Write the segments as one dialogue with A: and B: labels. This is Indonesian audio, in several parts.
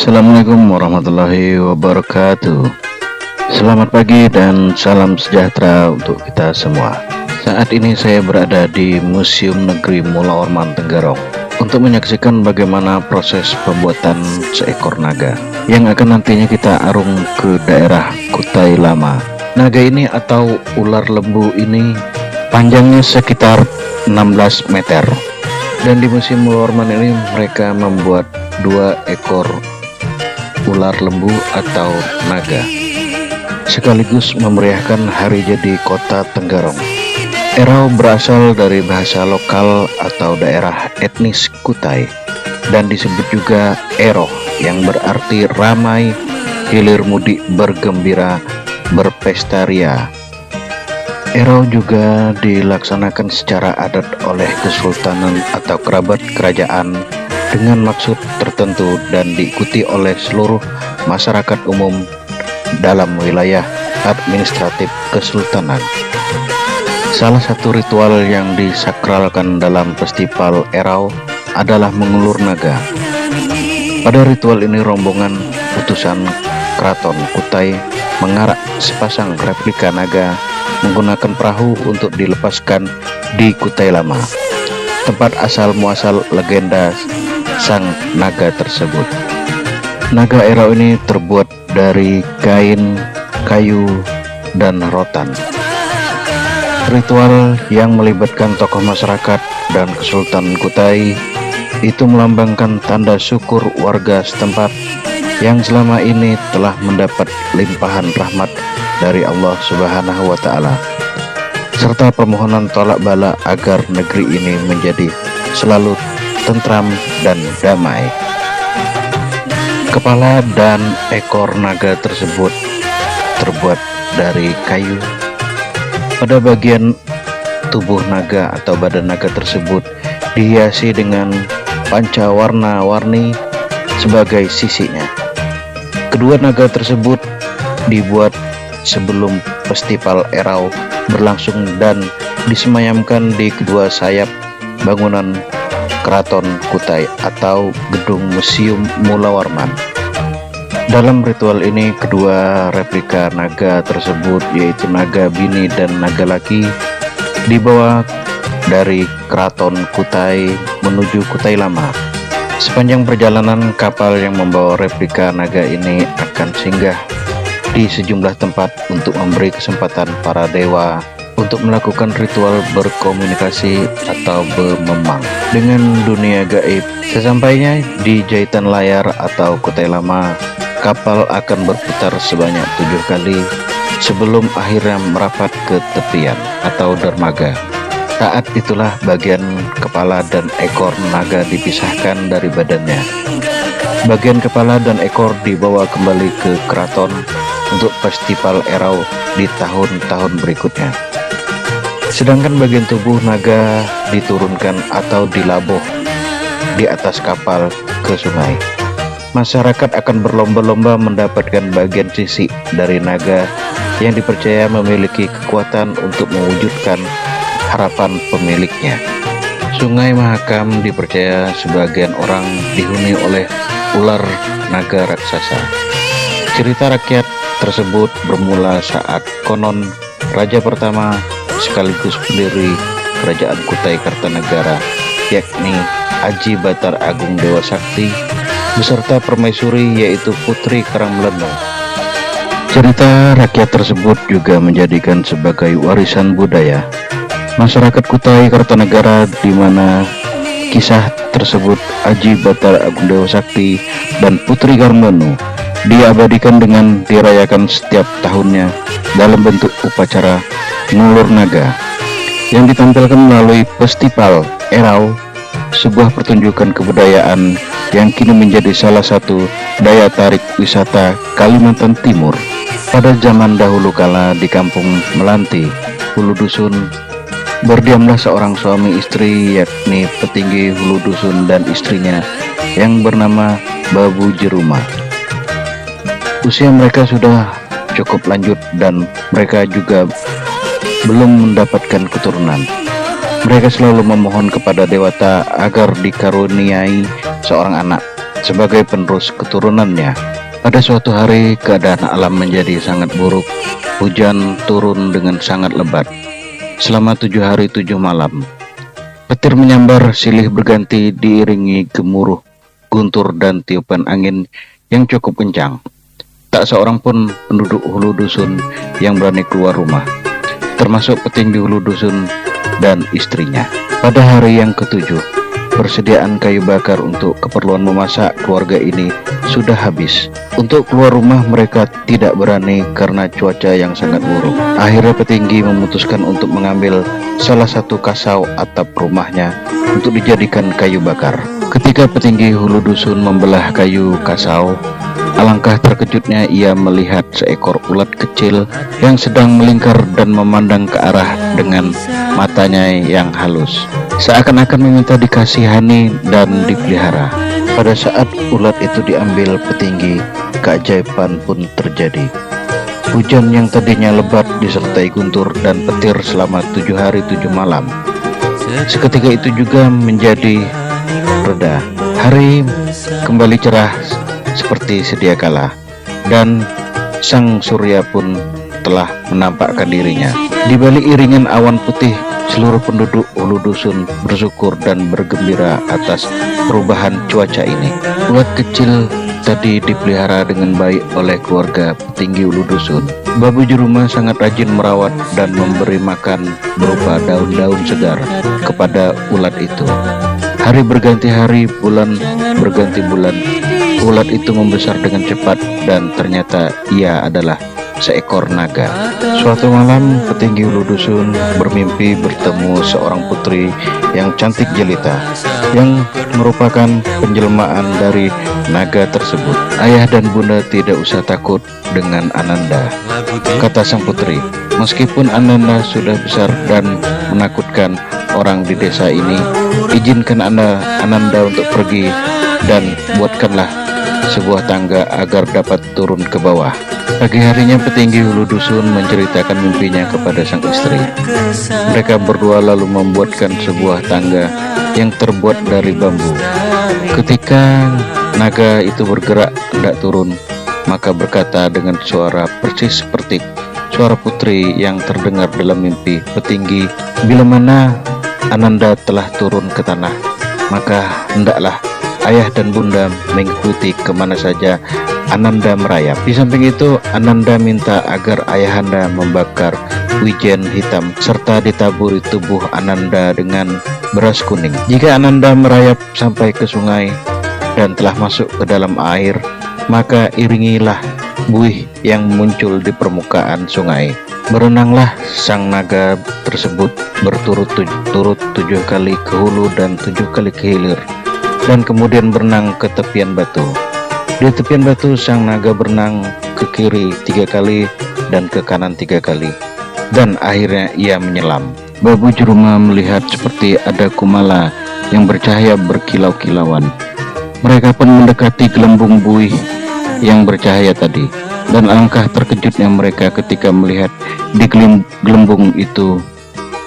A: Assalamualaikum warahmatullahi wabarakatuh. Selamat pagi dan salam sejahtera untuk kita semua. Saat ini saya berada di Museum Negeri Mula Warman Tenggarong untuk menyaksikan bagaimana proses pembuatan seekor naga yang akan nantinya kita arung ke daerah Kutai Lama. Naga ini atau ular lembu ini panjangnya sekitar 16 meter. Dan di Museum Mula Warman ini mereka membuat 2 ekor ular lembu atau naga, sekaligus memeriahkan hari jadi kota Tenggarong. Erau berasal dari bahasa lokal atau daerah etnis Kutai dan disebut juga Ero yang berarti ramai, hilir mudik, bergembira, berpesta ria. Erau juga dilaksanakan secara adat oleh kesultanan atau kerabat kerajaan dengan maksud tertentu dan diikuti oleh seluruh masyarakat umum dalam wilayah administratif kesultanan. Salah satu ritual yang disakralkan dalam festival Erau adalah mengulur naga. Pada ritual ini rombongan utusan Keraton Kutai mengarak sepasang replika naga menggunakan perahu untuk dilepaskan di Kutai Lama, tempat asal muasal legenda sang naga tersebut. Naga Erau ini terbuat dari kain, kayu, dan rotan. Ritual yang melibatkan tokoh masyarakat dan Kesultanan Kutai itu melambangkan tanda syukur warga setempat yang selama ini telah mendapat limpahan rahmat dari Allah Subhanahu wa Ta'ala, serta permohonan tolak bala agar negeri ini menjadi selalu tentram dan damai. Kepala dan ekor naga tersebut terbuat dari kayu. Pada bagian tubuh naga atau badan naga tersebut dihiasi dengan panca warna-warni sebagai sisinya. Kedua naga tersebut dibuat sebelum festival Erau berlangsung dan disemayamkan di kedua sayap bangunan Keraton Kutai atau Gedung Museum Mula Warman. Dalam ritual ini kedua replika naga tersebut, yaitu naga bini dan naga laki, dibawa dari Keraton Kutai menuju Kutai Lama. Sepanjang perjalanan kapal yang membawa replika naga ini akan singgah di sejumlah tempat untuk memberi kesempatan para dewa untuk melakukan ritual berkomunikasi atau bermemang dengan dunia gaib. Sesampainya di jahitan layar atau Kutai Lama, kapal akan berputar sebanyak 7 kali sebelum akhirnya merapat ke tepian atau dermaga. Saat itulah bagian kepala dan ekor naga dipisahkan dari badannya. Bagian kepala dan ekor dibawa kembali ke keraton untuk festival Erau di tahun-tahun berikutnya. Sedangkan bagian tubuh naga diturunkan atau dilabuh di atas kapal ke sungai. Masyarakat akan berlomba-lomba mendapatkan bagian sisi dari naga yang dipercaya memiliki kekuatan untuk mewujudkan harapan pemiliknya. Sungai Mahakam dipercaya sebagian orang dihuni oleh ular naga raksasa. Cerita rakyat tersebut bermula saat konon raja pertama sekaligus pendiri kerajaan Kutai Kartanegara, yakni Aji Batar Agung Dewa Sakti beserta permaisuri yaitu Putri Karangmeleno. Cerita rakyat tersebut juga menjadikan sebagai warisan budaya masyarakat Kutai Kartanegara, di mana kisah tersebut Aji Batar Agung Dewa Sakti dan Putri Karangmeleno diabadikan dengan dirayakan setiap tahunnya dalam bentuk upacara ngulur naga yang ditampilkan melalui festival Erau, sebuah pertunjukan kebudayaan yang kini menjadi salah satu daya tarik wisata Kalimantan Timur. Pada zaman dahulu kala di kampung Melanti, Hulu Dusun, berdiamlah seorang suami istri, yakni petinggi Hulu Dusun dan istrinya yang bernama Babu Jeruma. Usia mereka sudah cukup lanjut dan mereka juga belum mendapatkan keturunan. Mereka selalu memohon kepada dewata agar dikaruniai seorang anak. sebagai penerus keturunannya. Pada suatu hari keadaan alam menjadi sangat buruk. Hujan turun dengan sangat lebat selama 7 hari 7 malam. Petir menyambar, silih berganti diiringi gemuruh, guntur dan tiupan angin yang cukup kencang. Tak seorang pun penduduk hulu dusun yang berani keluar rumah, termasuk petinggi hulu dusun dan istrinya. Pada hari yang ketujuh, persediaan kayu bakar untuk keperluan memasak keluarga ini sudah habis. Untuk keluar rumah mereka tidak berani karena cuaca yang sangat buruk. Akhirnya petinggi memutuskan untuk mengambil salah satu kasau atap rumahnya untuk dijadikan kayu bakar. Ketika petinggi hulu dusun membelah kayu kasau, alangkah terkejutnya ia melihat seekor ulat kecil yang sedang melingkar dan memandang ke arah dengan matanya yang halus, seakan-akan meminta dikasihani dan dipelihara. Pada saat ulat itu diambil petinggi, keajaiban pun terjadi. Hujan yang tadinya lebat disertai guntur dan petir selama 7 hari 7 malam, seketika itu juga menjadi reda. Hari kembali cerah seperti sedia kala, dan sang surya pun telah menampakkan dirinya. Di balik iringan awan putih, seluruh penduduk hulu dusun bersyukur dan bergembira atas perubahan cuaca ini. Ulat kecil tadi dipelihara dengan baik oleh keluarga petinggi hulu dusun. Babu Juruma sangat rajin merawat dan memberi makan berupa daun-daun segar kepada ulat itu. Hari berganti hari, bulan berganti bulan, ulat itu membesar dengan cepat dan ternyata ia adalah seekor naga. Suatu malam petinggi hulu dusun bermimpi bertemu seorang putri yang cantik jelita, yang merupakan penjelmaan dari naga tersebut. Ayah dan bunda tidak usah takut dengan Ananda, kata sang putri. Meskipun Ananda sudah besar dan menakutkan orang di desa ini, izinkan Ananda untuk pergi dan buatkanlah sebuah tangga agar dapat turun ke bawah. Pagi harinya petinggi hulu dusun menceritakan mimpinya kepada sang istri. Mereka berdua lalu membuatkan sebuah tangga yang terbuat dari bambu. Ketika naga itu bergerak hendak turun, maka berkata dengan suara persis seperti suara putri yang terdengar dalam mimpi petinggi, bila mana Ananda telah turun ke tanah, maka hendaklah ayah dan bunda mengikuti kemana saja Ananda merayap. Di samping itu, Ananda minta agar ayahanda membakar wijen hitam serta ditaburi tubuh Ananda dengan beras kuning. Jika Ananda merayap sampai ke sungai dan telah masuk ke dalam air, maka iringilah buih yang muncul di permukaan sungai. Berenanglah sang naga tersebut berturut-turut 7 kali ke hulu dan 7 kali ke hilir, dan kemudian berenang ke tepian batu. Di tepian batu sang naga berenang ke kiri 3 kali dan ke kanan 3 kali, dan akhirnya ia menyelam. Babu Juruma melihat seperti ada kumala yang bercahaya berkilau-kilauan. Mereka pun mendekati gelembung buih yang bercahaya tadi, dan alangkah terkejutnya mereka ketika melihat di gelembung itu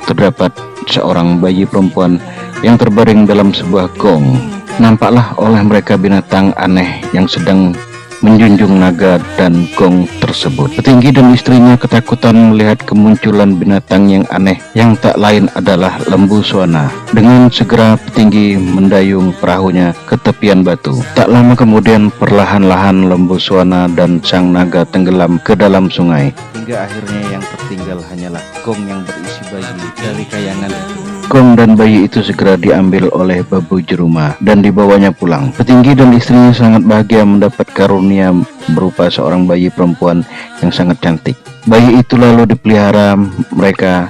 A: terdapat seorang bayi perempuan yang terbaring dalam sebuah gong. Nampaklah oleh mereka binatang aneh yang sedang menjunjung naga dan gong tersebut. Petinggi dan istrinya ketakutan melihat kemunculan binatang yang aneh yang tak lain adalah lembu suana. Dengan segera petinggi mendayung perahunya ke tepian batu. Tak lama kemudian perlahan-lahan lembu suana dan sang naga tenggelam ke dalam sungai, hingga akhirnya yang tertinggal hanyalah gong yang berisi bayi dari kayangan itu. Gong dan bayi itu segera diambil oleh Babu Juruma dan dibawanya pulang. Petinggi dan istrinya sangat bahagia mendapat karunia berupa seorang bayi perempuan yang sangat cantik. Bayi itu lalu dipelihara mereka,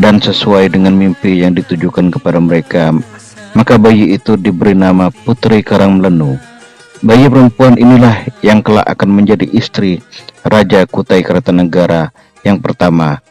A: dan sesuai dengan mimpi yang ditujukan kepada mereka, maka bayi itu diberi nama Putri Karangmelenu. Bayi perempuan inilah yang kelak akan menjadi istri Raja Kutai Kartanegara yang pertama,